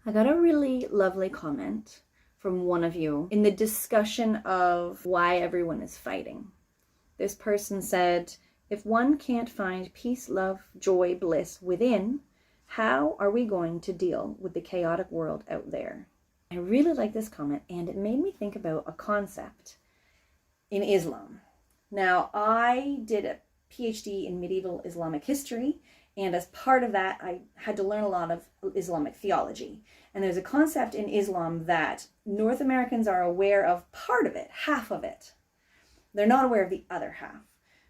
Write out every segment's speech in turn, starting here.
I got a really lovely comment from one of you in the discussion of why everyone is fighting. This person said, if one can't find peace, love, joy, bliss within, how are we going to deal with the chaotic world out there? I really like this comment, and it made me think about a concept in Islam. Now, I did a PhD in medieval Islamic history, and as part of that, I had to learn a lot of Islamic theology. And there's a concept in Islam that North Americans are aware of part of it, half of it. They're not aware of the other half.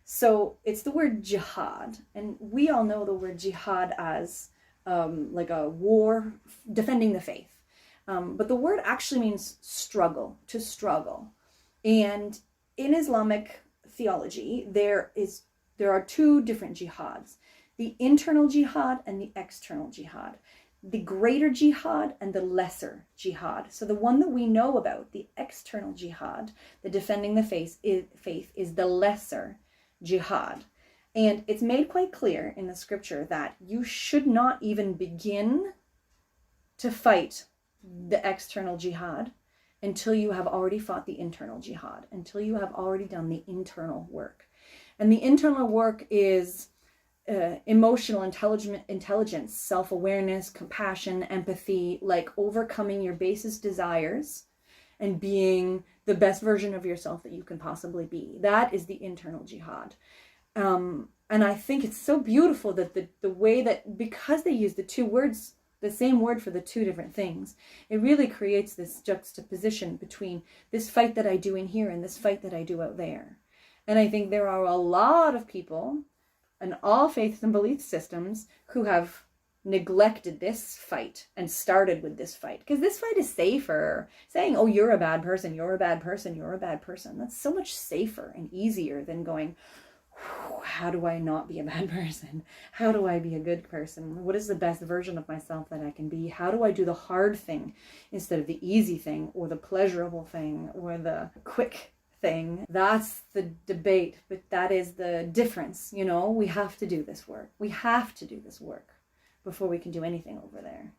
So it's the word jihad. And we all know the word jihad as like a war defending the faith. But the word actually means struggle, to struggle. And in Islamic theology, there are two different jihads. The internal jihad and the external jihad. The greater jihad and the lesser jihad. So the one that we know about, the external jihad, the defending the faith is the lesser jihad. And it's made quite clear in the scripture that you should not even begin to fight the external jihad until you have already fought the internal jihad, until you have already done the internal work. And the internal work is emotional intelligence, self-awareness, compassion, empathy, like overcoming your basest desires and being the best version of yourself that you can possibly be. That is the internal jihad. And I think it's so beautiful that the way that, because they use the two words, the same word for the two different things, it really creates this juxtaposition between this fight that I do in here and this fight that I do out there. And I think there are a lot of people in all faiths and belief systems who have neglected this fight and started with this fight. Because this fight is safer. Saying, oh, you're a bad person, you're a bad person, you're a bad person. That's so much safer and easier than going, how do I not be a bad person? How do I be a good person? What is the best version of myself that I can be? How do I do the hard thing instead of the easy thing or the pleasurable thing or the quick thing? That's the debate, but that is the difference. You know, we have to do this work. We have to do this work before we can do anything over there.